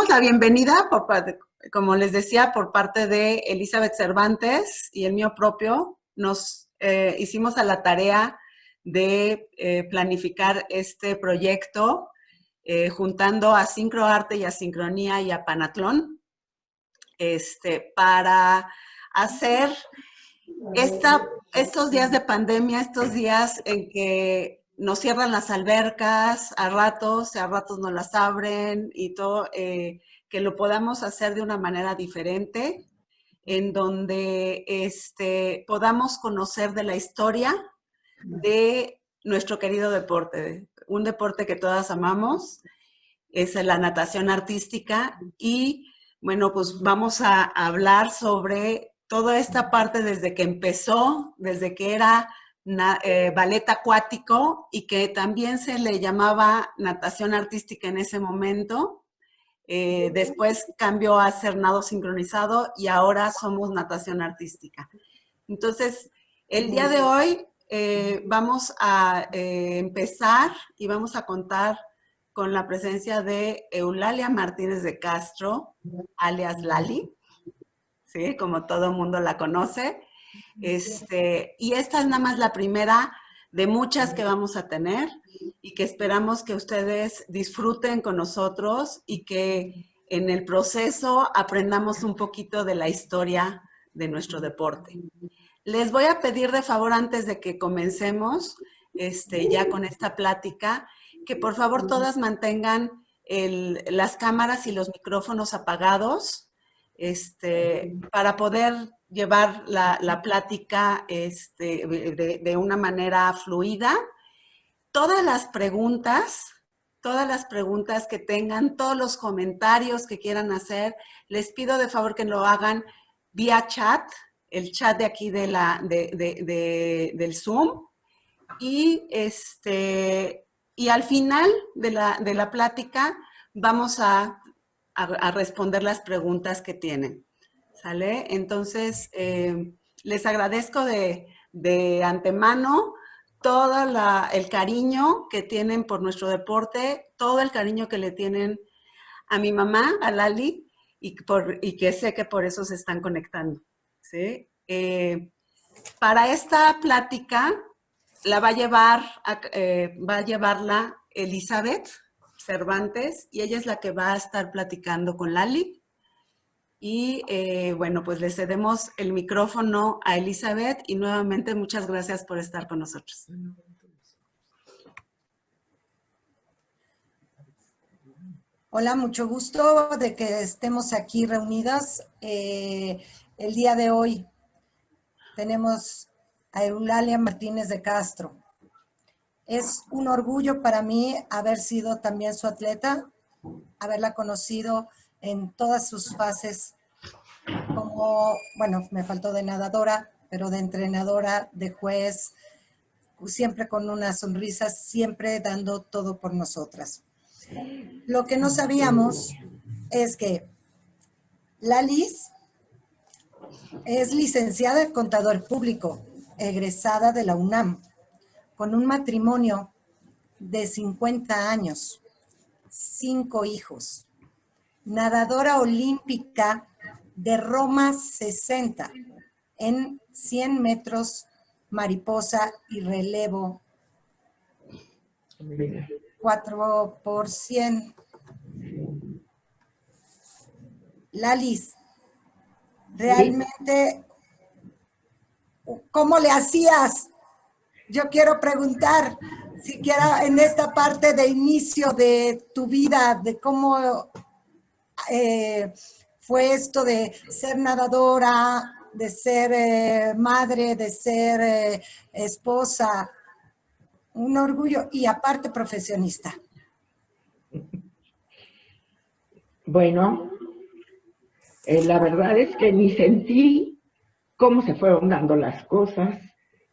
damos la bienvenida, como les decía, por parte de Elizabeth Cervantes y el mío propio. Nos hicimos a la tarea de planificar este proyecto juntando a Sincroarte y a Sincronía y a Panatlón para hacer estos días de pandemia, estos días en que nos cierran las albercas a ratos no las abren y todo, que lo podamos hacer de una manera diferente, en donde podamos conocer de la historia de nuestro querido deporte, un deporte que todas amamos, es la natación artística. Y bueno, pues vamos a hablar sobre toda esta parte desde que empezó, desde que era ballet acuático y que también se le llamaba natación artística en ese momento. Después cambió a ser nado sincronizado y ahora somos natación artística. Entonces, el día de hoy vamos a empezar y vamos a contar con la presencia de Eulalia Martínez de Castro, alias Lali, ¿sí? Como todo el mundo la conoce. Y esta es nada más la primera de muchas que vamos a tener y que esperamos que ustedes disfruten con nosotros y que en el proceso aprendamos un poquito de la historia de nuestro deporte. Les voy a pedir de favor, antes de que comencemos ya con esta plática, que por favor todas mantengan las cámaras y los micrófonos apagados para poder llevar la plática de una manera fluida. Todas las preguntas que tengan, todos los comentarios que quieran hacer, les pido de favor que lo hagan vía chat, el chat de aquí del Zoom. Y al final de la plática vamos a responder las preguntas que tienen. ¿Sale? Entonces, les agradezco de antemano todo el cariño que tienen por nuestro deporte, todo el cariño que le tienen a mi mamá, a Lali, y que sé que por eso se están conectando, ¿sí? Para esta plática va a llevarla Elizabeth Cervantes, y ella es la que va a estar platicando con Lali. Y bueno, pues le cedemos el micrófono a Elizabeth y nuevamente muchas gracias por estar con nosotros. Hola, mucho gusto de que estemos aquí reunidas. El día de hoy tenemos a Eulalia Martínez de Castro. Es un orgullo para mí haber sido también su atleta, haberla conocido en todas sus fases, como, bueno, me faltó de nadadora, pero de entrenadora, de juez, siempre con una sonrisa, siempre dando todo por nosotras. Lo que no sabíamos es que la Liz es licenciada en contador público, egresada de la UNAM, con un matrimonio de 50 años, 5 hijos, nadadora olímpica de Roma 60 en 100 metros mariposa y relevo 4x100. Lalis, realmente, ¿cómo le hacías? Yo quiero preguntar, siquiera en esta parte de inicio de tu vida, de cómo fue esto de ser nadadora, de ser madre, de ser esposa, un orgullo y aparte profesionista. Bueno, la verdad es que ni sentí cómo se fueron dando las cosas.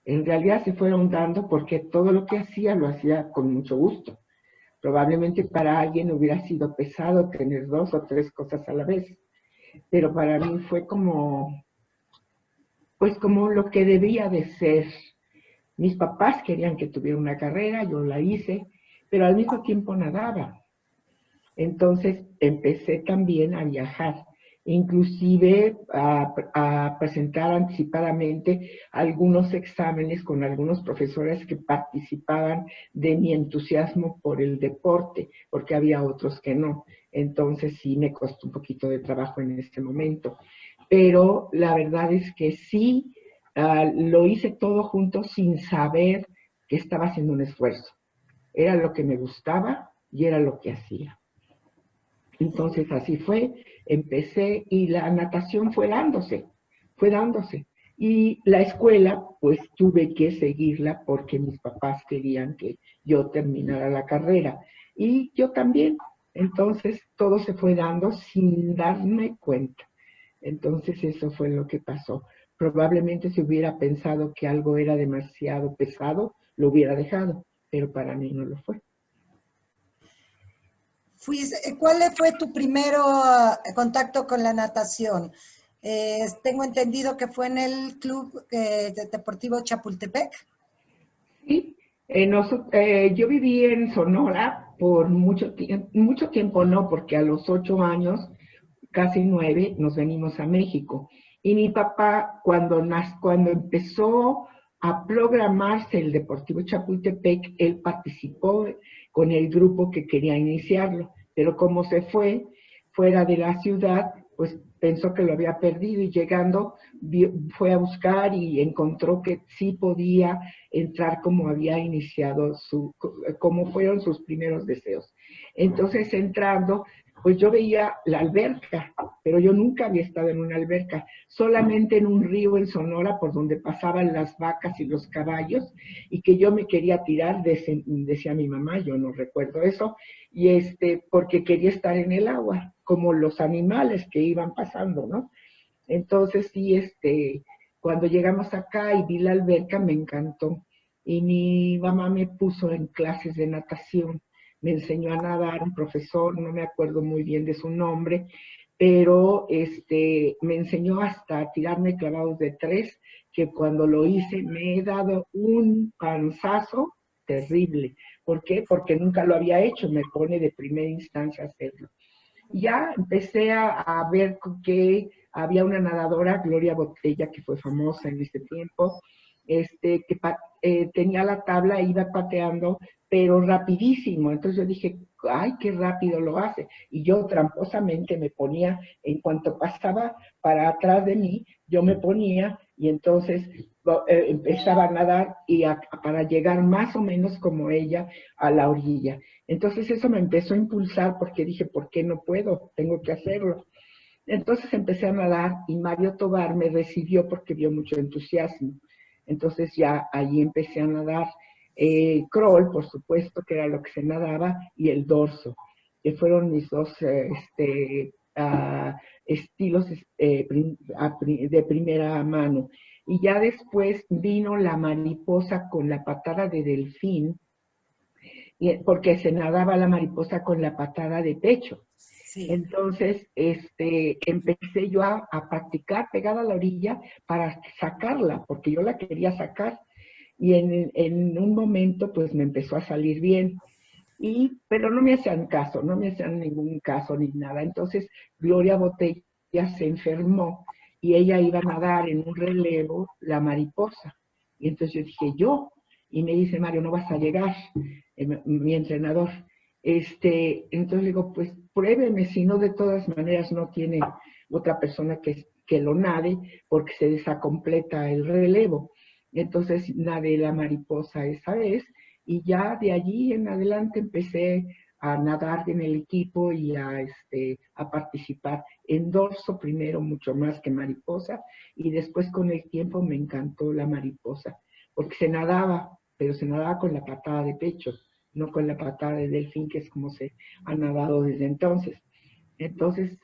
En realidad se fueron dando porque todo lo que hacía lo hacía con mucho gusto. Probablemente para alguien hubiera sido pesado tener 2 o 3 cosas a la vez, pero para mí fue como, pues como lo que debía de ser. Mis papás querían que tuviera una carrera, yo la hice, pero al mismo tiempo nadaba. Entonces empecé también a viajar, inclusive a presentar anticipadamente algunos exámenes con algunos profesores que participaban de mi entusiasmo por el deporte, porque había otros que no. Entonces sí me costó un poquito de trabajo en este momento. Pero la verdad es que sí, lo hice todo junto sin saber que estaba haciendo un esfuerzo. Era lo que me gustaba y era lo que hacía. Entonces así fue, empecé y la natación fue dándose, fue dándose. Y la escuela, pues tuve que seguirla porque mis papás querían que yo terminara la carrera. Y yo también. Entonces todo se fue dando sin darme cuenta. Entonces eso fue lo que pasó. Probablemente si hubiera pensado que algo era demasiado pesado, lo hubiera dejado, pero para mí no lo fue. ¿Cuál fue tu primer contacto con la natación? Tengo entendido que fue en el Club Deportivo Chapultepec. Sí, yo viví en Sonora por mucho tiempo no, porque a los 8 años, casi 9, nos venimos a México. Y mi papá, cuando empezó a programarse el Deportivo Chapultepec, él participó con el grupo que quería iniciarlo, pero como se fue fuera de la ciudad, pues pensó que lo había perdido y llegando fue a buscar y encontró que sí podía entrar como había iniciado como fueron sus primeros deseos. Entonces entrando, pues yo veía la alberca, pero yo nunca había estado en una alberca, solamente en un río en Sonora por donde pasaban las vacas y los caballos, y que yo me quería tirar, decía mi mamá, yo no recuerdo eso, y porque quería estar en el agua, como los animales que iban pasando, ¿no? Entonces sí, cuando llegamos acá y vi la alberca me encantó, y mi mamá me puso en clases de natación, me enseñó a nadar un profesor, no me acuerdo muy bien de su nombre, pero me enseñó hasta tirarme clavados de 3, que cuando lo hice me he dado un panzazo terrible. ¿Por qué? Porque nunca lo había hecho, me pone de primera instancia a hacerlo. Ya empecé a ver que había una nadadora, Gloria Botella, que fue famosa en ese tiempo, tenía la tabla e iba pateando, pero rapidísimo. Entonces yo dije, ay, qué rápido lo hace. Y yo tramposamente me ponía, en cuanto pasaba para atrás de mí, yo me ponía y entonces empezaba a nadar para llegar más o menos como ella a la orilla. Entonces eso me empezó a impulsar porque dije, ¿por qué no puedo? Tengo que hacerlo. Entonces empecé a nadar y Mario Tobar me recibió porque vio mucho entusiasmo. Entonces ya ahí empecé a nadar crawl, por supuesto, que era lo que se nadaba, y el dorso, que fueron mis dos estilos de primera mano. Y ya después vino la mariposa con la patada de delfín, porque se nadaba la mariposa con la patada de pecho. Sí. Entonces, empecé yo a practicar pegada a la orilla para sacarla, porque yo la quería sacar. Y en un momento, pues me empezó a salir bien. Pero no me hacían caso, no me hacían ningún caso ni nada. Entonces, Gloria Botella se enfermó y ella iba a nadar en un relevo la mariposa. Y entonces yo dije, y me dice, Mario, no vas a llegar, mi entrenador. Entonces digo, pues pruébeme, si no, de todas maneras no tiene otra persona que lo nade, porque se desacompleta el relevo. Entonces nadé la mariposa esa vez, y ya de allí en adelante empecé a nadar en el equipo y a participar en dorso primero mucho más que mariposa, y después con el tiempo me encantó la mariposa, porque se nadaba, pero se nadaba con la patada de pecho, no con la patada de delfín, que es como se ha nadado desde entonces. Entonces,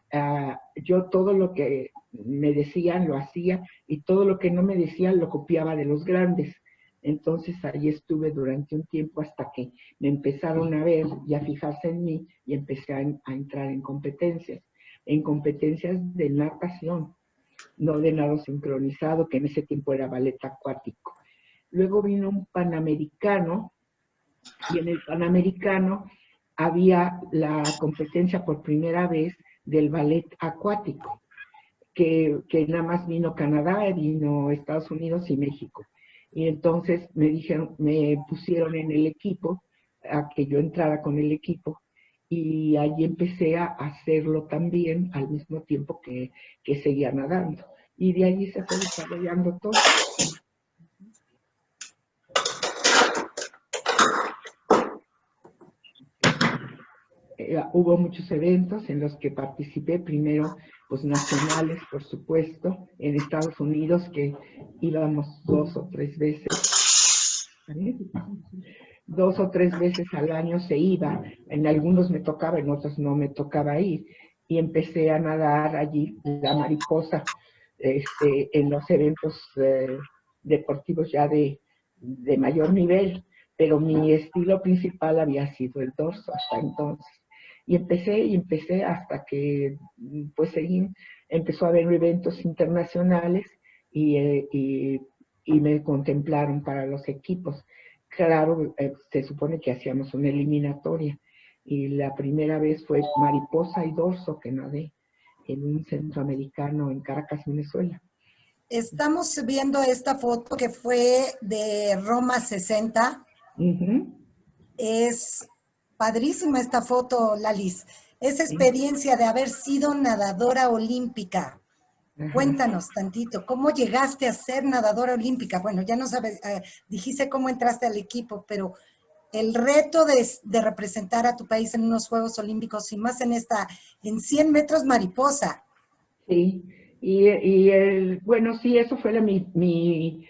yo todo lo que me decían lo hacía, y todo lo que no me decían lo copiaba de los grandes. Entonces ahí estuve durante un tiempo hasta que me empezaron a ver y a fijarse en mí, y empecé a entrar en competencias de natación, no de nado sincronizado, que en ese tiempo era ballet acuático. Luego vino un Panamericano, y en el Panamericano había la competencia por primera vez del ballet acuático, que nada más vino Canadá, vino Estados Unidos y México. Y entonces me dijeron, me pusieron en el equipo, a que yo entrara con el equipo, y allí empecé a hacerlo también al mismo tiempo que seguía nadando. Y de allí se fue desarrollando todo. Hubo muchos eventos en los que participé, primero pues nacionales, por supuesto, en Estados Unidos, que íbamos 2 o 3 veces. 2 o 3 veces al año se iba, en algunos me tocaba, en otros no me tocaba ir, y empecé a nadar allí la mariposa en los eventos deportivos ya de mayor nivel, pero mi estilo principal había sido el dorso hasta entonces. Y empecé hasta que pues empezó a haber eventos internacionales y me contemplaron para los equipos. Claro, se supone que hacíamos una eliminatoria y la primera vez fue mariposa y dorso que nadé en un centroamericano en Caracas, Venezuela. Estamos viendo esta foto que fue de Roma 60. Es padrísima esta foto, Lalis. Esa experiencia de haber sido nadadora olímpica. Cuéntanos tantito, ¿cómo llegaste a ser nadadora olímpica? Bueno, ya no sabes, dijiste cómo entraste al equipo, pero el reto de representar a tu país en unos Juegos Olímpicos y más en 100 metros mariposa. Sí, bueno, sí, eso fue mi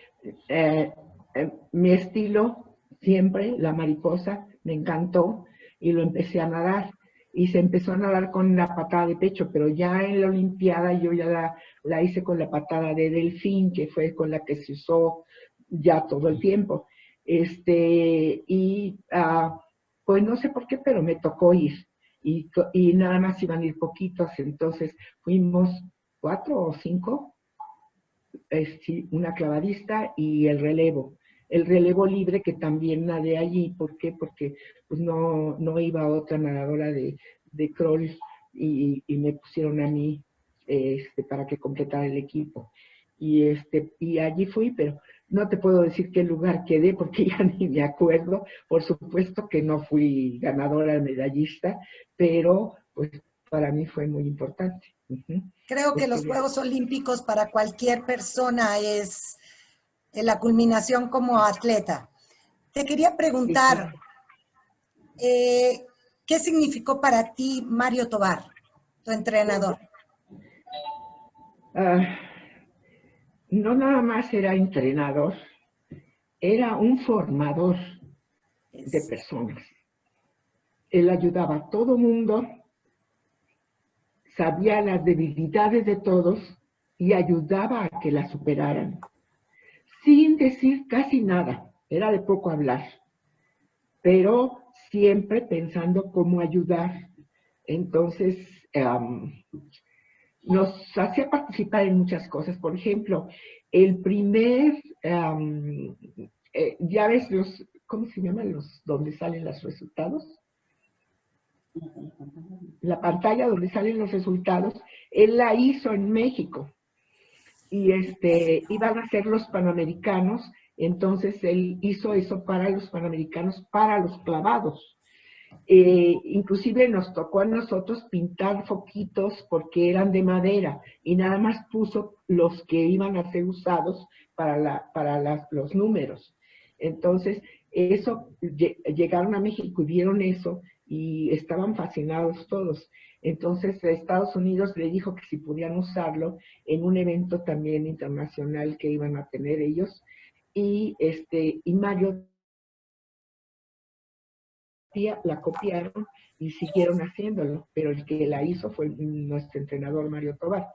estilo siempre, la mariposa, me encantó y lo empecé a nadar. Y se empezó a nadar con la patada de pecho, pero ya en la Olimpiada yo ya la hice con la patada de delfín, que fue con la que se usó ya todo el tiempo. Pues no sé por qué, pero me tocó ir. Y nada más iban a ir poquitos, entonces fuimos 4 o 5, una clavadista y el relevo libre que también nadé allí. ¿Por qué? Porque pues no iba otra nadadora de crawl y me pusieron a mí para que completara el equipo. Y allí fui, pero no te puedo decir qué lugar quedé porque ya ni me acuerdo. Por supuesto que no fui ganadora medallista, pero pues para mí fue muy importante. Creo que los Juegos Olímpicos para cualquier persona es la culminación como atleta. Te quería preguntar, ¿qué significó para ti Mario Tobar, tu entrenador? No nada más era entrenador, era un formador de personas. Él ayudaba a todo mundo, sabía las debilidades de todos y ayudaba a que las superaran, sin decir casi nada. Era de poco hablar, pero siempre pensando cómo ayudar. Entonces, nos hacía participar en muchas cosas. Por ejemplo, el primer, ya ves ¿cómo se llaman donde salen los resultados? La pantalla donde salen los resultados, él la hizo en México. Y iban a ser los Panamericanos, entonces él hizo eso para los Panamericanos, para los clavados. Inclusive nos tocó a nosotros pintar foquitos porque eran de madera y nada más puso los que iban a ser usados para los números. Entonces, llegaron a México y vieron eso y estaban fascinados todos. Entonces, Estados Unidos le dijo que si podían usarlo en un evento también internacional que iban a tener ellos. Y Mario la copiaron y siguieron haciéndolo, pero el que la hizo fue nuestro entrenador Mario Tobar.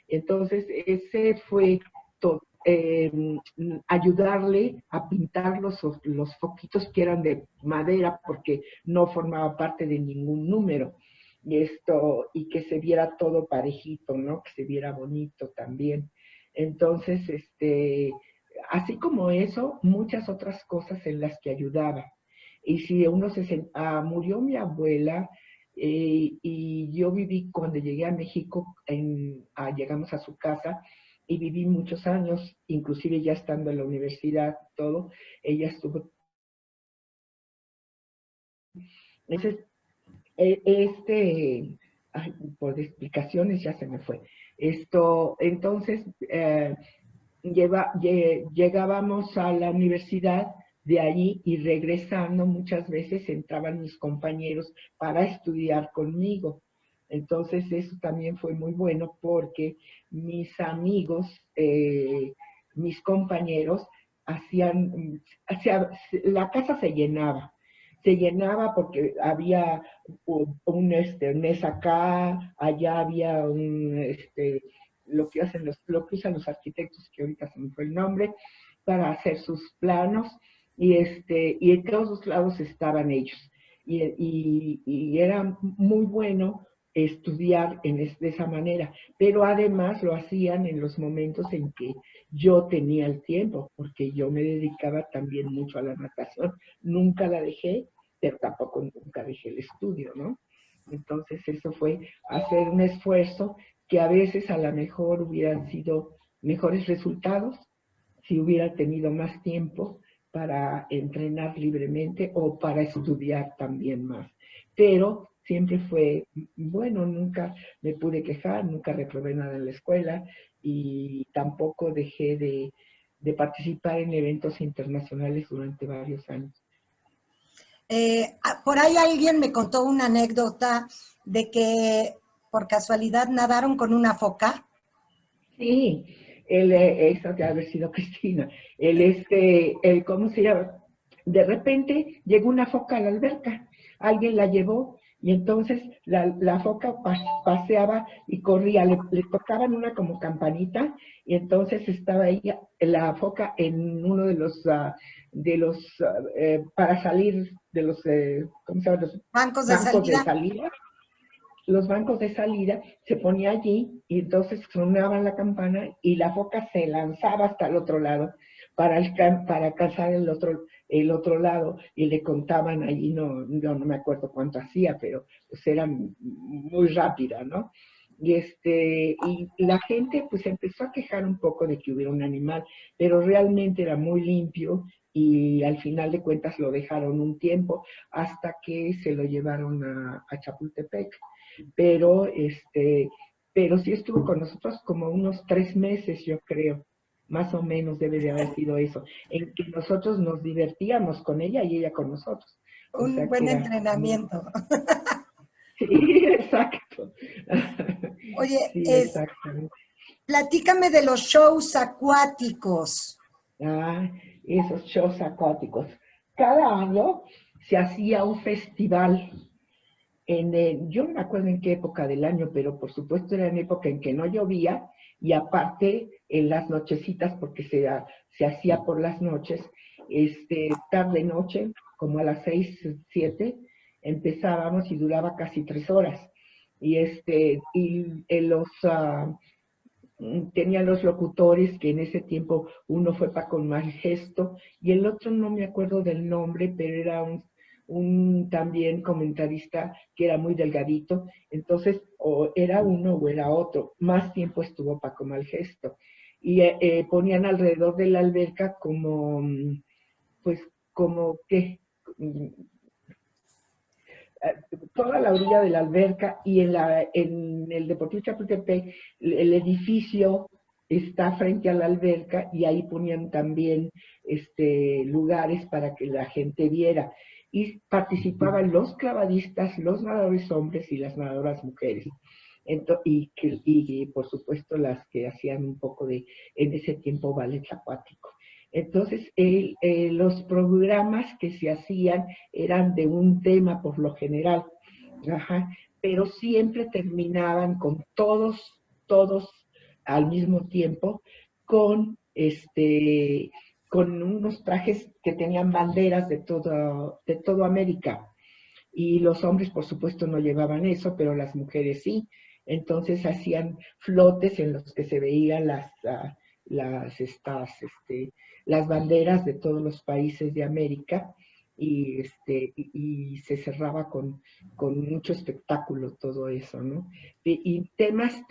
Entonces, ese fue ayudarle a pintar los foquitos que eran de madera porque no formaba parte de ningún número. Y que se viera todo parejito, ¿no? Que se viera bonito también. Entonces, así como eso, muchas otras cosas en las que ayudaba. Y si uno murió mi abuela, y yo viví, cuando llegué a México, llegamos a su casa y viví muchos años, inclusive ya estando en la universidad, todo, ella estuvo. Entonces, ay, por explicaciones ya se me fue. Entonces, llegábamos a la universidad de allí y regresando muchas veces entraban mis compañeros para estudiar conmigo. Entonces eso también fue muy bueno porque mis amigos, mis compañeros, la casa se llenaba porque había mes acá, allá había lo que lo que usan los arquitectos, que ahorita se me fue el nombre, para hacer sus planos, y en todos los lados estaban ellos. Y era muy bueno estudiar de esa manera, pero además lo hacían en los momentos en que yo tenía el tiempo, porque yo me dedicaba también mucho a la natación, nunca la dejé, pero tampoco nunca dejé el estudio, ¿no? Entonces eso fue hacer un esfuerzo que a veces a lo mejor hubieran sido mejores resultados si hubiera tenido más tiempo para entrenar libremente o para estudiar también más. Pero siempre fue bueno, nunca me pude quejar, nunca reprobé nada en la escuela y tampoco dejé de participar en eventos internacionales durante varios años. Por ahí alguien me contó una anécdota de que por casualidad nadaron con una foca. Sí, eso debe haber sido Cristina. ¿Cómo se llama? De repente llegó una foca a la alberca, alguien la llevó y entonces la foca paseaba y corría, le tocaban una como campanita y entonces estaba ahí la foca en uno de los, para salir de los, ¿cómo se llama? Los Bancos de bancos de salida. salida. Los bancos de salida, se ponía allí y entonces sonaban la campana y la foca se lanzaba hasta el otro lado para alcanzar el otro lado y le contaban allí, no me acuerdo cuánto hacía, pero pues era muy rápida, ¿no? Y la gente pues empezó a quejar un poco de que hubiera un animal, pero realmente era muy limpio y al final de cuentas lo dejaron un tiempo hasta que se lo llevaron a Chapultepec. Pero sí estuvo con nosotros como unos 3 meses, yo creo, más o menos debe de haber sido eso, en que nosotros nos divertíamos con ella y ella con nosotros. O Un sea buen que era entrenamiento. Sí, exacto. Oye, Sí, exactamente. platícame de los shows acuáticos. Ah, esos shows acuáticos. Cada año se hacía un festival. Yo no me acuerdo en qué época del año, pero por supuesto era en época en que no llovía y aparte en las nochecitas, porque se hacía por las noches, tarde-noche, como a las 6, 7, empezábamos y duraba casi 3 horas. Tenía los locutores, que en ese tiempo uno fue Paco Malgesto y el otro no me acuerdo del nombre, pero era un también comentarista que era muy delgadito, entonces o era uno o era otro. Más tiempo estuvo Paco Malgesto y ponían alrededor de la alberca como, pues, como que toda la orilla de la alberca y en el Deportivo Chapultepec el edificio está frente a la alberca y ahí ponían también lugares para que la gente viera. Y participaban los clavadistas, los nadadores hombres y las nadadoras mujeres. Y por supuesto las que hacían un poco en ese tiempo, ballet acuático. Entonces, los programas que se hacían eran de un tema por lo general, ajá, pero siempre terminaban con todos al mismo tiempo, con unos trajes que tenían banderas de toda América. Y los hombres, por supuesto, no llevaban eso, pero las mujeres sí. Entonces hacían flotes en los que se veían las banderas de todos los países de América y se cerraba con mucho espectáculo todo eso, ¿no? Y temas,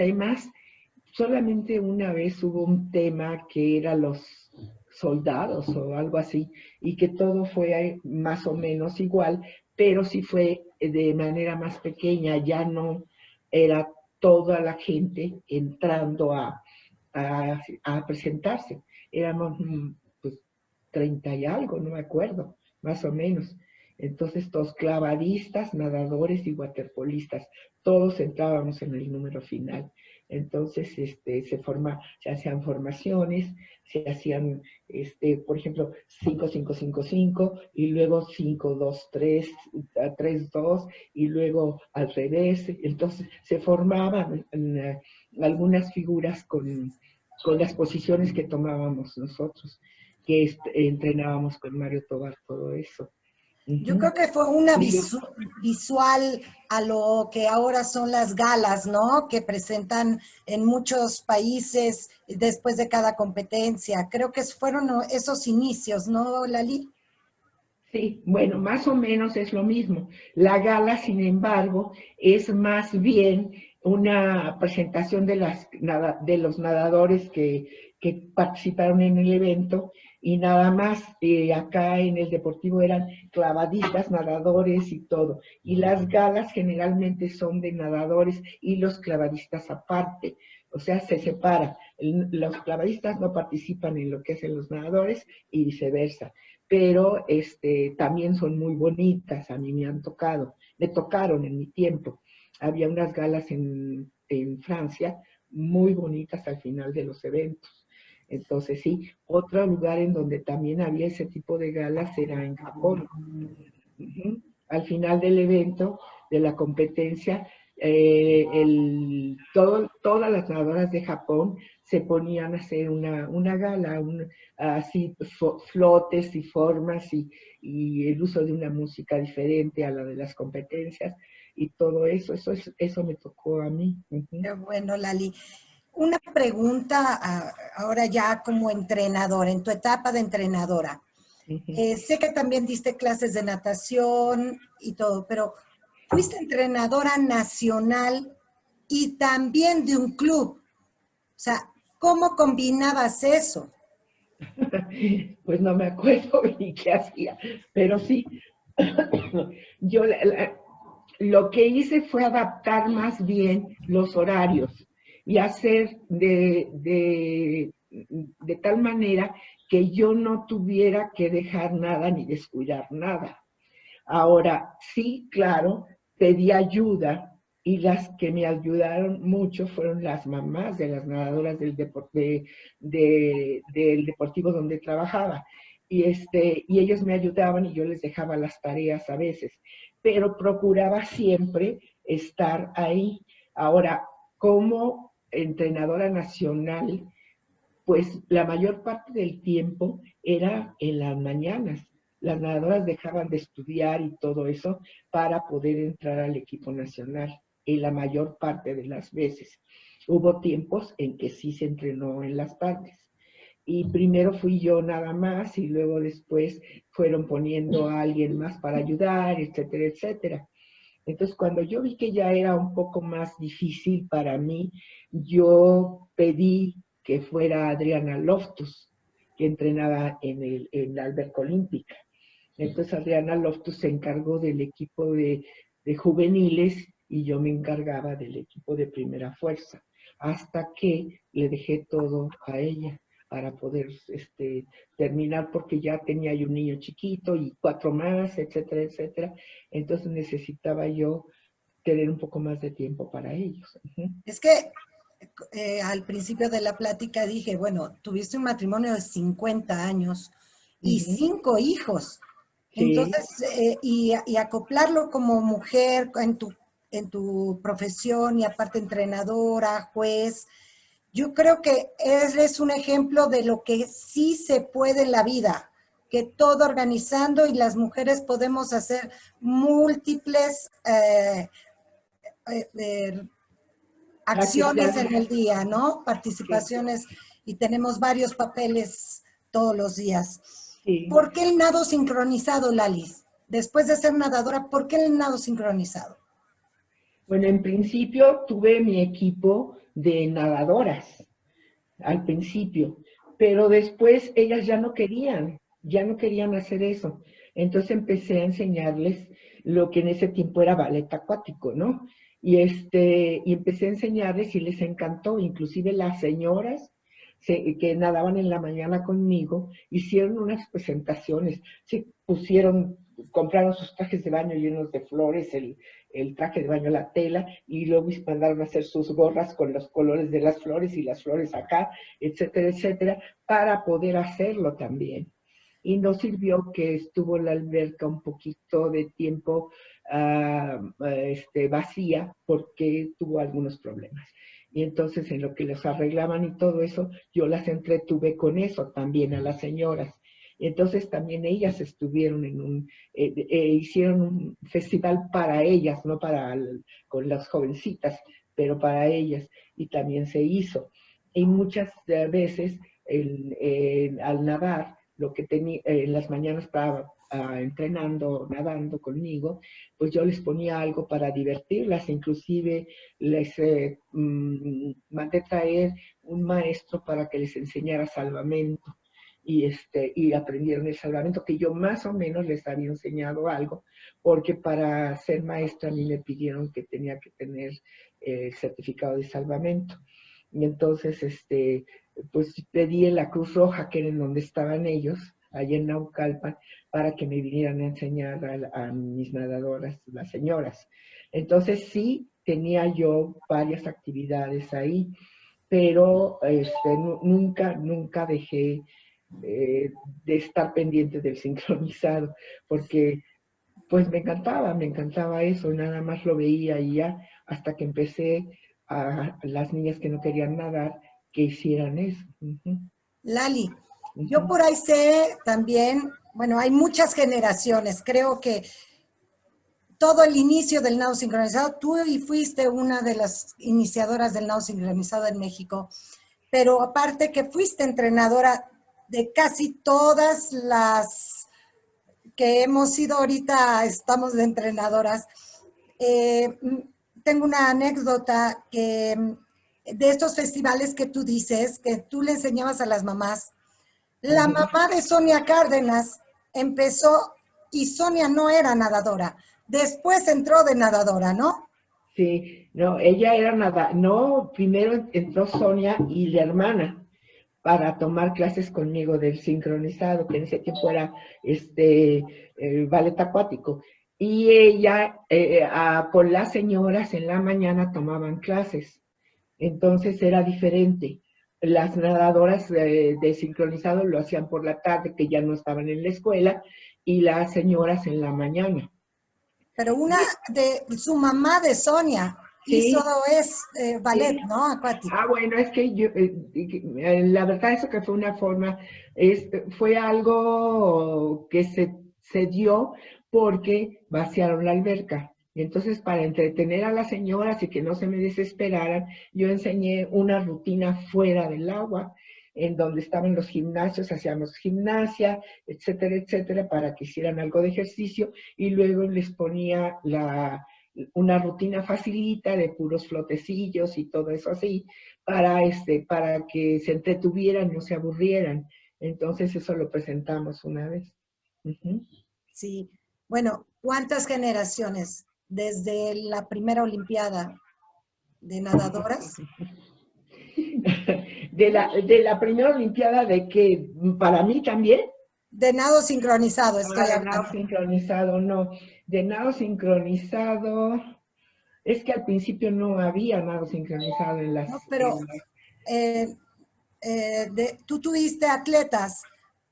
solamente una vez hubo un tema que era los soldados o algo así, y que todo fue más o menos igual, pero sí fue de manera más pequeña, ya no era toda la gente entrando a presentarse. Éramos pues 30 y algo, no me acuerdo, más o menos. Entonces todos clavadistas, nadadores y waterpolistas, todos entrábamos en el número final. Entonces se hacían formaciones, se hacían, por ejemplo, 5-5-5-5 y luego 5-2-3, 3-2 y luego al revés. Entonces se formaban algunas figuras con las posiciones que tomábamos nosotros, que entrenábamos con Mario Tobar, todo eso. Yo creo que fue una Y visual a lo que ahora son las galas, ¿no? Que presentan en muchos países después de cada competencia. Creo que fueron esos inicios, ¿no, Lali? Sí, bueno, más o menos es lo mismo. La gala, sin embargo, es más bien una presentación de los nadadores que participaron en el evento y nada más. Acá en el Deportivo eran clavadistas, nadadores y todo. Y las galas generalmente son de nadadores y los clavadistas aparte. O sea, se separa. Los clavadistas no participan en lo que hacen los nadadores y viceversa, pero también son muy bonitas, a mí me tocaron en mi tiempo. Había unas galas en Francia muy bonitas al final de los eventos. Entonces sí, otro lugar en donde también había ese tipo de galas era en Japón. Al final del evento, de la competencia, todas las nadadoras de Japón se ponían a hacer una gala, así flotes y formas y el uso de una música diferente a la de las competencias y todo eso, eso me tocó a mí. Qué bueno, Lali. Una pregunta ahora ya como entrenadora, en tu etapa de entrenadora. Sé que también diste clases de natación y todo, pero fuiste entrenadora nacional y también de un club. O sea, ¿cómo combinabas eso? Pues no me acuerdo ni qué hacía, pero sí, yo lo que hice fue adaptar más bien los horarios y hacer de tal manera que yo no tuviera que dejar nada ni descuidar nada. Ahora, sí, claro, pedí ayuda y las que me ayudaron mucho fueron las mamás de las nadadoras del deportivo donde trabajaba. Y ellos me ayudaban y yo les dejaba las tareas a veces, pero procuraba siempre estar ahí. Ahora, como entrenadora nacional, pues la mayor parte del tiempo era en las mañanas. Las nadadoras dejaban de estudiar y todo eso para poder entrar al equipo nacional, en la mayor parte de las veces. Hubo tiempos en que sí se entrenó en las tardes. Y primero fui yo nada más y luego después fueron poniendo a alguien más para ayudar, etcétera, etcétera. Entonces, cuando yo vi que ya era un poco más difícil para mí, yo pedí que fuera Adriana Loftus, que entrenaba en la alberca olímpica. Entonces, Adriana Loftus se encargó del equipo de juveniles y yo me encargaba del equipo de primera fuerza, hasta que le dejé todo a ella para poder terminar, porque ya tenía yo un niño chiquito y 4 más, etcétera, etcétera. Entonces necesitaba yo tener un poco más de tiempo para ellos. Es que al principio de la plática dije, bueno, tuviste un matrimonio de 50 años y 5 hijos. Sí. Entonces, y acoplarlo como mujer en tu profesión y aparte entrenadora, juez, yo creo que es un ejemplo de lo que sí se puede en la vida, que todo organizando y las mujeres podemos hacer múltiples acciones en el día, ¿no? Participaciones y tenemos varios papeles todos los días. Sí. ¿Por qué el nado sincronizado, Lalis? Después de ser nadadora, ¿por qué el nado sincronizado? Bueno, en principio tuve mi equipo de nadadoras, al principio, pero después ellas ya no querían hacer eso. Entonces empecé a enseñarles lo que en ese tiempo era ballet acuático, ¿no? Y empecé a enseñarles y les encantó, inclusive las señoras que nadaban en la mañana conmigo, hicieron unas presentaciones, se pusieron, compraron sus trajes de baño llenos de flores, el traje de baño, la tela, y luego mandaron a hacer sus gorras con los colores de las flores y las flores acá, etcétera, etcétera, para poder hacerlo también. Y nos sirvió que estuvo la alberca un poquito de tiempo vacía porque tuvo algunos problemas. Y entonces en lo que los arreglaban y todo eso, yo las entretuve con eso también a las señoras. Y entonces también ellas estuvieron hicieron un festival para ellas, no con las jovencitas, pero para ellas, y también se hizo. Y muchas veces al nadar, lo que tenía en las mañanas estaba entrenando, nadando conmigo, pues yo les ponía algo para divertirlas, inclusive les mandé traer un maestro para que les enseñara salvamento. Y aprendieron el salvamento, que yo más o menos les había enseñado algo, porque para ser maestra a mí me pidieron que tenía que tener el certificado de salvamento. Y entonces, pues pedí en la Cruz Roja, que era en donde estaban ellos, allá en Naucalpan, para que me vinieran a enseñar a mis nadadoras, las señoras. Entonces sí, tenía yo varias actividades ahí, pero nunca dejé de estar pendiente del sincronizado, porque pues me encantaba eso, nada más lo veía y ya, hasta que empecé a las niñas que no querían nadar, que hicieran eso. Lali, yo por ahí sé también, bueno, hay muchas generaciones, creo que todo el inicio del nado sincronizado, tú fuiste una de las iniciadoras del nado sincronizado en México, pero aparte que fuiste entrenadora de casi todas las que hemos sido ahorita, estamos de entrenadoras. Tengo una anécdota que de estos festivales que tú dices, que tú le enseñabas a las mamás. La mamá de Sonia Cárdenas empezó y Sonia no era nadadora. Después entró de nadadora, ¿no? Sí, no, ella era no, primero entró Sonia y la hermana para tomar clases conmigo del sincronizado, que en ese tiempo era ballet acuático. Y ella, con las señoras en la mañana tomaban clases. Entonces era diferente. Las nadadoras de sincronizado lo hacían por la tarde, que ya no estaban en la escuela, y las señoras en la mañana. Pero una de su mamá de Sonia Sí, hizo ballet, sí. ¿no? Acuático. Bueno, es que yo, la verdad eso que fue una forma, fue algo que se dio porque vaciaron la alberca. Y entonces, para entretener a las señoras y que no se me desesperaran, yo enseñé una rutina fuera del agua, en donde estaban los gimnasios, hacíamos gimnasia, etcétera, etcétera, para que hicieran algo de ejercicio, y luego les ponía una rutina facilita de puros flotecillos y todo eso así, para que se entretuvieran, no se aburrieran. Entonces eso lo presentamos una vez. Sí. Bueno, ¿cuántas generaciones desde la primera Olimpiada de nadadoras? De la primera Olimpiada, de que para mí también. De nado sincronizado, estoy De nado hablando. sincronizado, no. De nado sincronizado, es que al principio no había nado sincronizado en las... No, pero eh, tú tuviste atletas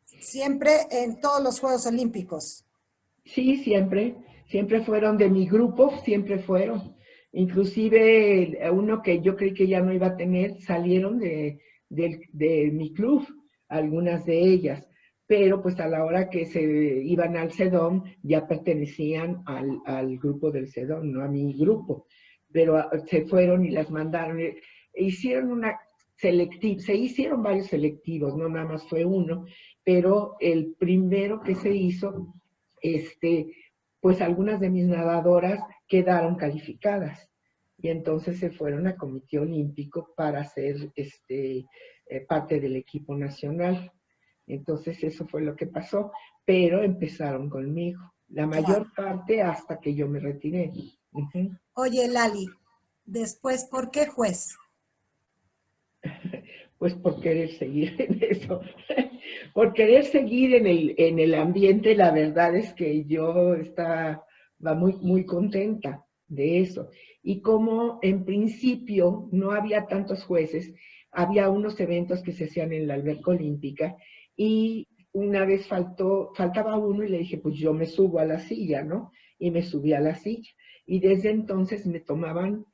siempre en todos los Juegos Olímpicos. Sí, siempre fueron de mi grupo, siempre fueron. Inclusive uno que yo creí que ya no iba a tener, salieron de mi club, algunas de ellas. Pero pues a la hora que se iban al CEDOM, ya pertenecían al grupo del CEDOM, no a mi grupo. Pero se fueron y las mandaron. Hicieron se hicieron varios selectivos, no nada más fue uno, pero el primero que se hizo, pues algunas de mis nadadoras quedaron calificadas y entonces se fueron a Comité Olímpico para ser parte del equipo nacional. Entonces eso fue lo que pasó, pero empezaron conmigo, la mayor parte hasta que yo me retiré. Uh-huh. Oye, Lali, después, ¿por qué juez? Pues por querer seguir en eso, por querer seguir en el ambiente. La verdad es que yo estaba muy, muy contenta de eso. Y como en principio no había tantos jueces, había unos eventos que se hacían en la alberca olímpica y una vez faltaba uno y le dije, pues yo me subo a la silla, ¿no? Y me subí a la silla. Y desde entonces me tomaban,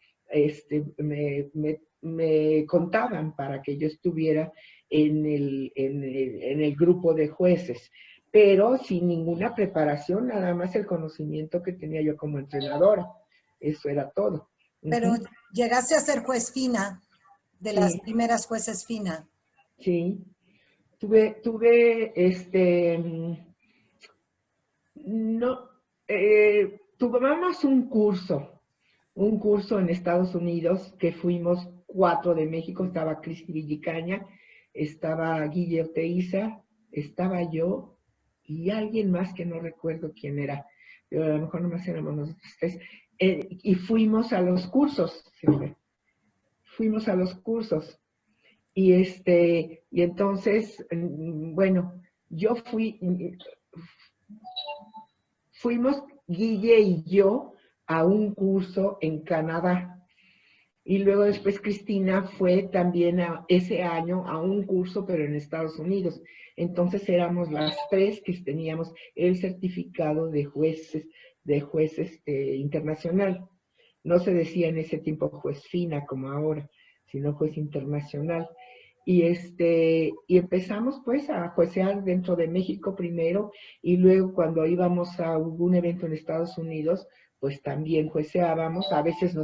me contaban para que yo estuviera en el grupo de jueces, pero sin ninguna preparación, nada más el conocimiento que tenía yo como entrenadora. Eso era todo. Pero llegaste a ser juez fina, de Sí. las primeras jueces fina. Sí. Tuvimos un curso en Estados Unidos que fuimos 4 de México. Estaba Cristi Villicaña, estaba Guille Oteiza, estaba yo y alguien más que no recuerdo quién era, pero a lo mejor nomás éramos nosotros 3, y fuimos a los cursos, fuimos a los cursos, y entonces, bueno, fuimos Guille y yo a un curso en Canadá. Y luego después Cristina fue también ese año a un curso, pero en Estados Unidos. Entonces éramos las 3 que teníamos el certificado de juez internacional. No se decía en ese tiempo juez fina como ahora, sino juez internacional. Y empezamos pues a juecear dentro de México primero, y luego cuando íbamos a algún evento en Estados Unidos, pues también jueceábamos. A veces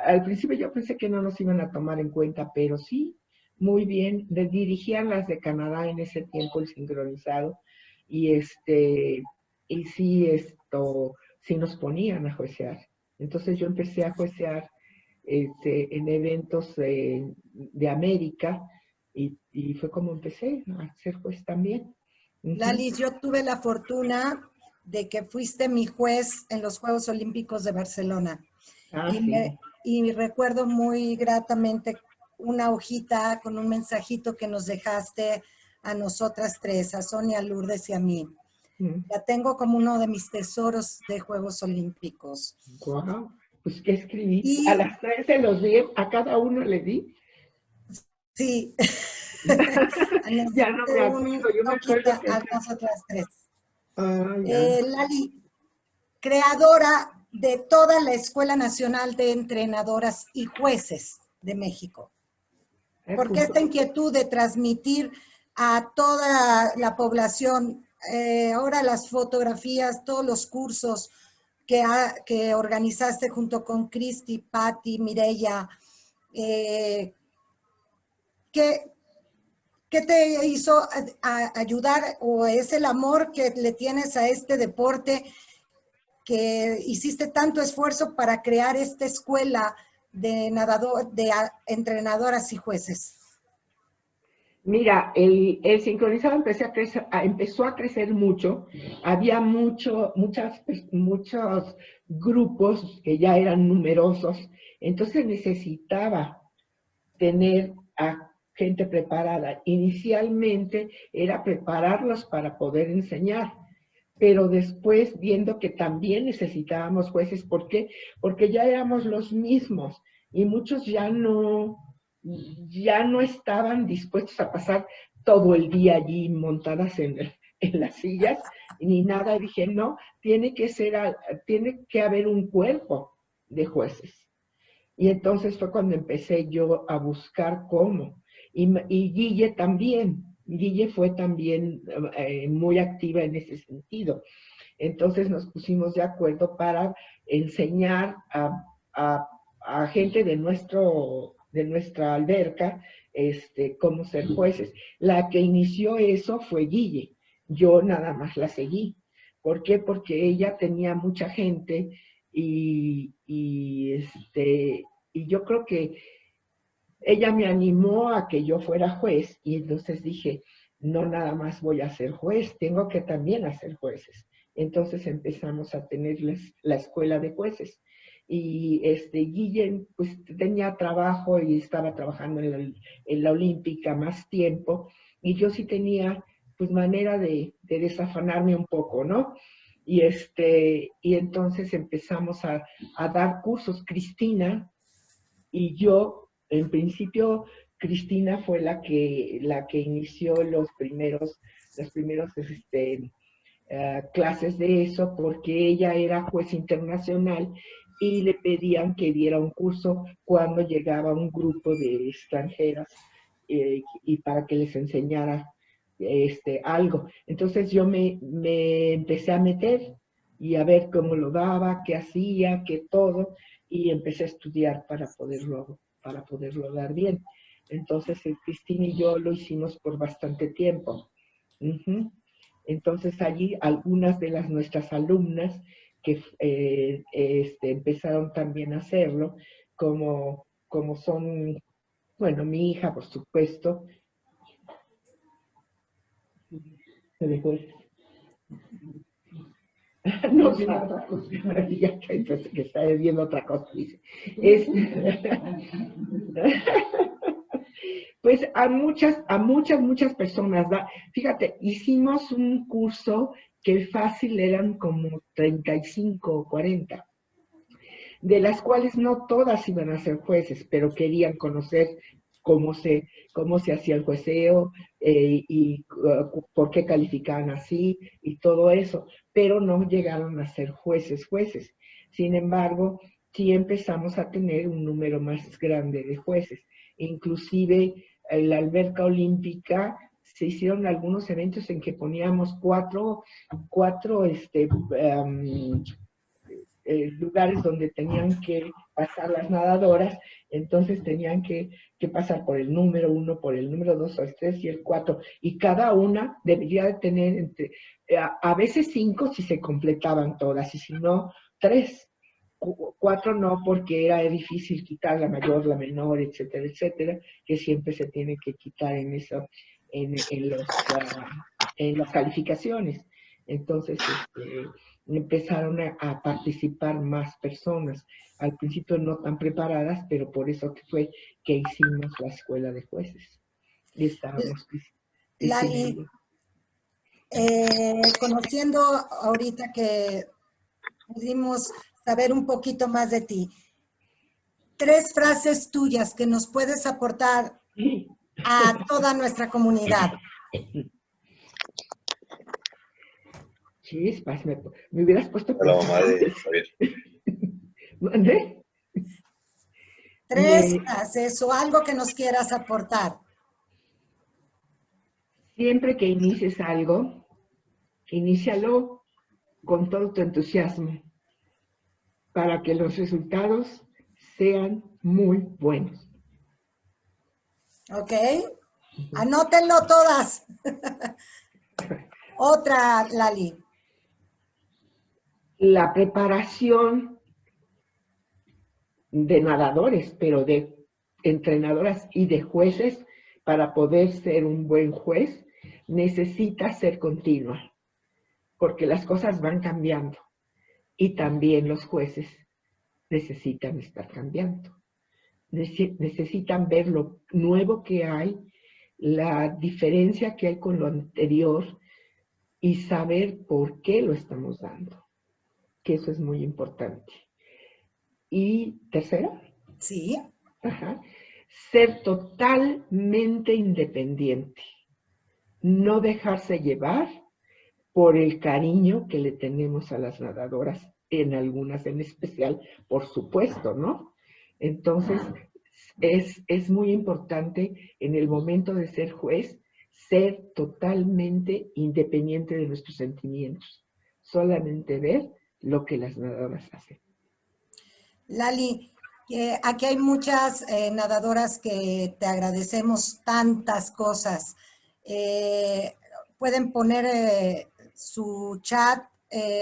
al principio yo pensé que no nos iban a tomar en cuenta, pero sí, muy bien. Dirigían las de Canadá en ese tiempo, el sincronizado, y sí nos ponían a juecear. Entonces yo empecé a juecear en eventos de América, y fue como empecé a ser juez también. Lali, yo tuve la fortuna de que fuiste mi juez en los Juegos Olímpicos de Barcelona. Y recuerdo muy gratamente una hojita con un mensajito que nos dejaste a nosotras 3, a Sonia, Lourdes y a mí. La tengo como uno de mis tesoros de Juegos Olímpicos. Wow. Pues, ¿qué escribí? A las 3 se los di, a cada uno le di. Sí. Ya no me acuerdo, yo me acuerdo que... A nosotras 3. Ya. Lali, creadora de toda la Escuela Nacional de Entrenadoras y Jueces de México. ¿Por qué esta inquietud de transmitir a toda la población ahora las fotografías, todos los cursos que organizaste junto con Cristi, Patti, Mireya? ¿Qué te hizo ayudar, o es el amor que le tienes a este deporte, que hiciste tanto esfuerzo para crear esta escuela de entrenadoras y jueces? Mira, el sincronizado empezó a crecer mucho. Había muchos grupos que ya eran numerosos. Entonces necesitaba tener a gente preparada. Inicialmente era prepararlos para poder enseñar, pero después, viendo que también necesitábamos jueces. ¿Por qué? Porque ya éramos los mismos y muchos ya no estaban dispuestos a pasar todo el día allí montadas en las sillas ni nada. Dije, no, tiene que haber un cuerpo de jueces. Y entonces fue cuando empecé yo a buscar cómo. Y Guille también. Guille fue también muy activa en ese sentido. Entonces nos pusimos de acuerdo para enseñar a gente de nuestra alberca cómo ser jueces. La que inició eso fue Guille. Yo nada más la seguí. ¿Por qué? Porque ella tenía mucha gente y yo creo que ella me animó a que yo fuera juez y entonces dije, no nada más voy a ser juez, tengo que también hacer jueces. Entonces empezamos a tener la escuela de jueces. Y Guille pues tenía trabajo y estaba trabajando en la Olímpica más tiempo y yo sí tenía pues manera de desafanarme un poco, ¿no? Y entonces empezamos a dar cursos. Cristina y yo, en principio, Cristina fue la que inició los primeros clases de eso, porque ella era juez internacional y le pedían que diera un curso cuando llegaba un grupo de extranjeras y para que les enseñara algo. Entonces yo me empecé a meter y a ver cómo lo daba, qué hacía, qué todo, y empecé a estudiar para poderlo dar bien. Entonces Cristina y yo lo hicimos por bastante tiempo. Uh-huh. Entonces allí algunas de nuestras alumnas que empezaron también a hacerlo, como son, bueno, mi hija, por supuesto, se dejó no, ya que está viendo otra cosa, dice. Pues a muchas personas, fíjate, hicimos un curso que fácil eran como 35 o 40, de las cuales no todas iban a ser jueces, pero querían conocer cómo se hacía el jueceo y por qué calificaban así y todo eso, pero no llegaron a ser jueces. Sin embargo, sí empezamos a tener un número más grande de jueces. Inclusive en la alberca olímpica se hicieron algunos eventos en que poníamos cuatro lugares donde tenían que pasar las nadadoras, entonces tenían que pasar por el número 1, por el número 2, el 3 y el 4, y cada una debería de tener a veces 5 si se completaban todas, y si no, 3. 4 no, porque era difícil quitar la mayor, la menor, etcétera, etcétera, que siempre se tiene que quitar en las calificaciones. Entonces, empezaron a participar más personas. Al principio no tan preparadas, pero por eso fue que hicimos la escuela de jueces. Y estábamos Lali, conociendo ahorita que pudimos saber un poquito más de ti, 3 frases tuyas que nos puedes aportar a toda nuestra comunidad. Chispas, me hubieras puesto... La mamá de Javier. ¿Dónde? 3 frases o algo que nos quieras aportar. Siempre que inicies algo, inícialo con todo tu entusiasmo para que los resultados sean muy buenos. ¿Ok? Anótenlo todas. Otra, Lali. La preparación de nadadores, pero de entrenadoras y de jueces, para poder ser un buen juez, necesita ser continua, porque las cosas van cambiando y también los jueces necesitan estar cambiando. Necesitan ver lo nuevo que hay, la diferencia que hay con lo anterior y saber por qué lo estamos dando, que eso es muy importante. Y tercero, sí, ser totalmente independiente, no dejarse llevar por el cariño que le tenemos a las nadadoras, en algunas en especial, por supuesto, ¿no? Entonces, es muy importante en el momento de ser juez, ser totalmente independiente de nuestros sentimientos, solamente ver lo que las nadadoras hacen. Lali, Aquí hay muchas nadadoras que te agradecemos tantas cosas. Pueden poner su chat,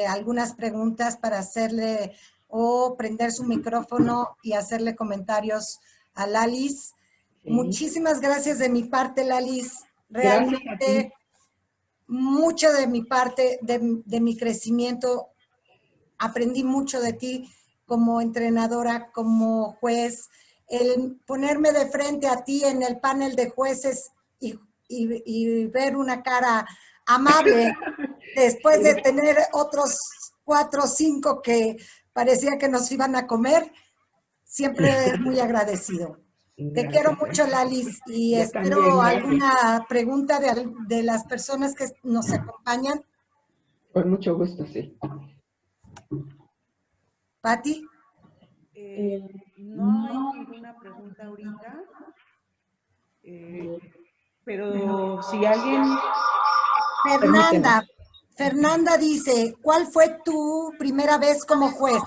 algunas preguntas para hacerle o prender su micrófono y hacerle comentarios a Lalis. Sí. Muchísimas gracias de mi parte, Lalis. Gracias a ti. Realmente, mucho de mi parte, de mi crecimiento, aprendí mucho de ti como entrenadora, como juez. El ponerme de frente a ti en el panel de jueces y ver una cara amable después de tener otros 4 o 5 que parecía que nos iban a comer, siempre es muy agradecido. Te quiero mucho, Lalis, y Yo espero también, gracias. alguna pregunta de las personas que nos acompañan. Con mucho gusto, sí. Pati. No hay ninguna pregunta ahorita, pero si alguien... Fernanda dice, ¿cuál fue tu primera vez como juez?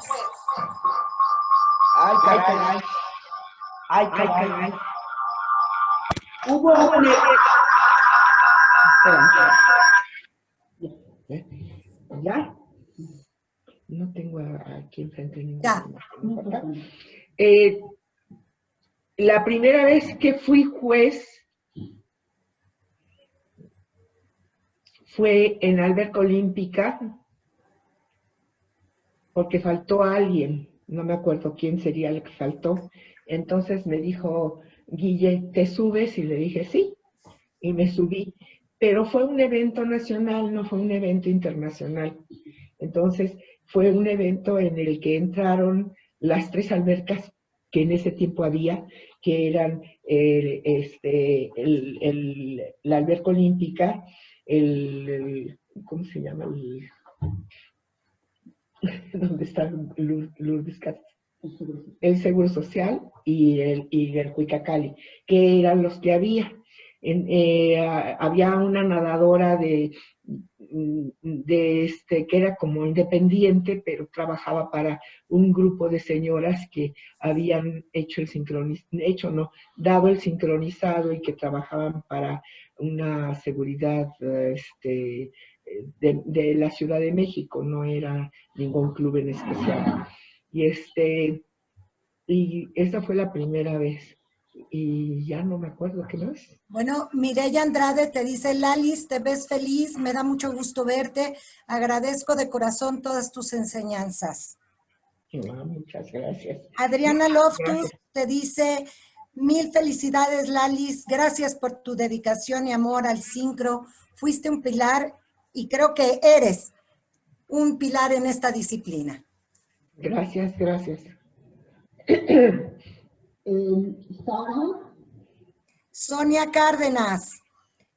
Ay, caray. Ay, caray. Hubo un... ¿Ya? No tengo aquí enfrente ninguna. La primera vez que fui juez fue en Alberca Olímpica, porque faltó alguien, no me acuerdo quién sería el que faltó. Entonces me dijo, Guille, ¿te subes? Y le dije, sí, y me subí. Pero fue un evento nacional, no fue un evento internacional. Entonces fue un evento en el que entraron las 3 albercas que en ese tiempo había, que eran la alberca olímpica, ¿cómo se llama? ¿Dónde está Lourdes Casas? El Seguro Social y el Cuicacali, que eran los que había. Había una nadadora que era como independiente, pero trabajaba para un grupo de señoras que habían hecho dado el sincronizado y que trabajaban para una seguridad de la Ciudad de México, no era ningún club en especial. Y esa fue la primera vez. Y ya no me acuerdo qué más. Bueno, Mireya Andrade te dice, Lalis, te ves feliz, me da mucho gusto verte, agradezco de corazón todas tus enseñanzas. Muchas gracias. Adriana Loftus te dice, mil felicidades, Lalis, gracias por tu dedicación y amor al sincro, fuiste un pilar y creo que eres un pilar en esta disciplina. Gracias, gracias. Sonia Cárdenas,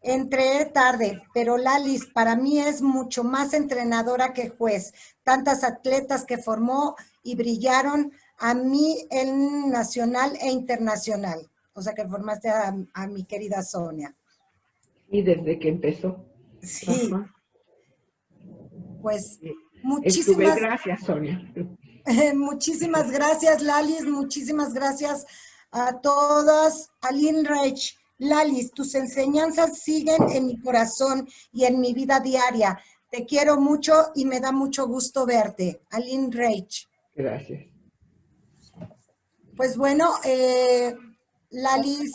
entré tarde, pero Lalis para mí es mucho más entrenadora que juez. Tantas atletas que formó y brillaron a mí en nacional e internacional. O sea que formaste a mi querida Sonia. Y desde que empezó. Sí. Ajá. Pues muchísimas gracias, Sonia. Muchísimas gracias, Lalis. Muchísimas gracias a todas. Aline Reich, Lalis, tus enseñanzas siguen en mi corazón y en mi vida diaria. Te quiero mucho y me da mucho gusto verte. Aline Reich. Gracias. Pues bueno, Lalis,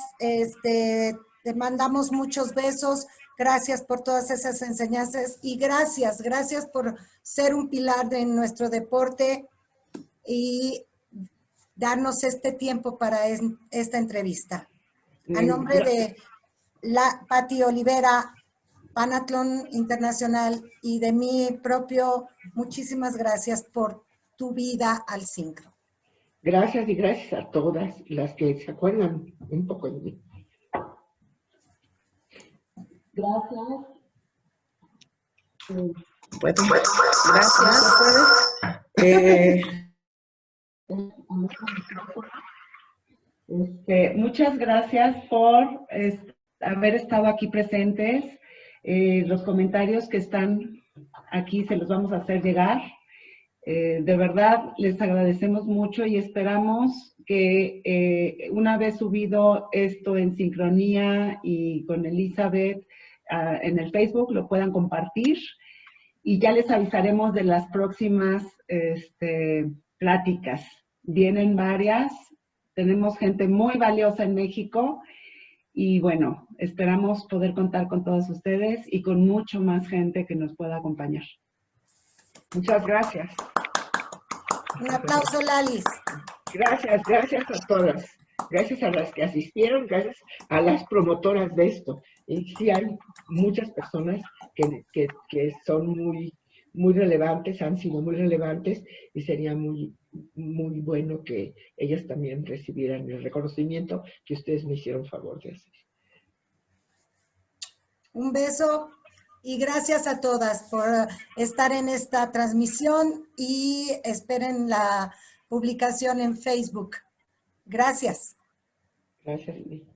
te mandamos muchos besos. Gracias por todas esas enseñanzas y gracias por ser un pilar de nuestro deporte y darnos este tiempo para esta entrevista. A nombre de Pati Olivera, Panatlón Internacional y de mí propio, muchísimas gracias por tu vida al sincro. Gracias y gracias a todas las que se acuerdan un poco de mí. Gracias. Bueno, gracias. Muchas gracias por haber estado aquí presentes. Los comentarios que están aquí se los vamos a hacer llegar. De verdad, les agradecemos mucho y esperamos que una vez subido esto en sincronía y con Elizabeth en el Facebook, lo puedan compartir y ya les avisaremos de las próximas pláticas. Vienen varias, tenemos gente muy valiosa en México y bueno, esperamos poder contar con todos ustedes y con mucho más gente que nos pueda acompañar. Muchas gracias. Un aplauso, Lalis. Gracias, gracias a todas. Gracias a las que asistieron, gracias a las promotoras de esto. Y sí hay muchas personas que son muy relevantes, han sido muy relevantes y sería muy bueno que ellas también recibieran el reconocimiento que ustedes me hicieron favor de hacer. Un beso y gracias a todas por estar en esta transmisión y esperen la publicación en Facebook. Gracias. Gracias, Lili.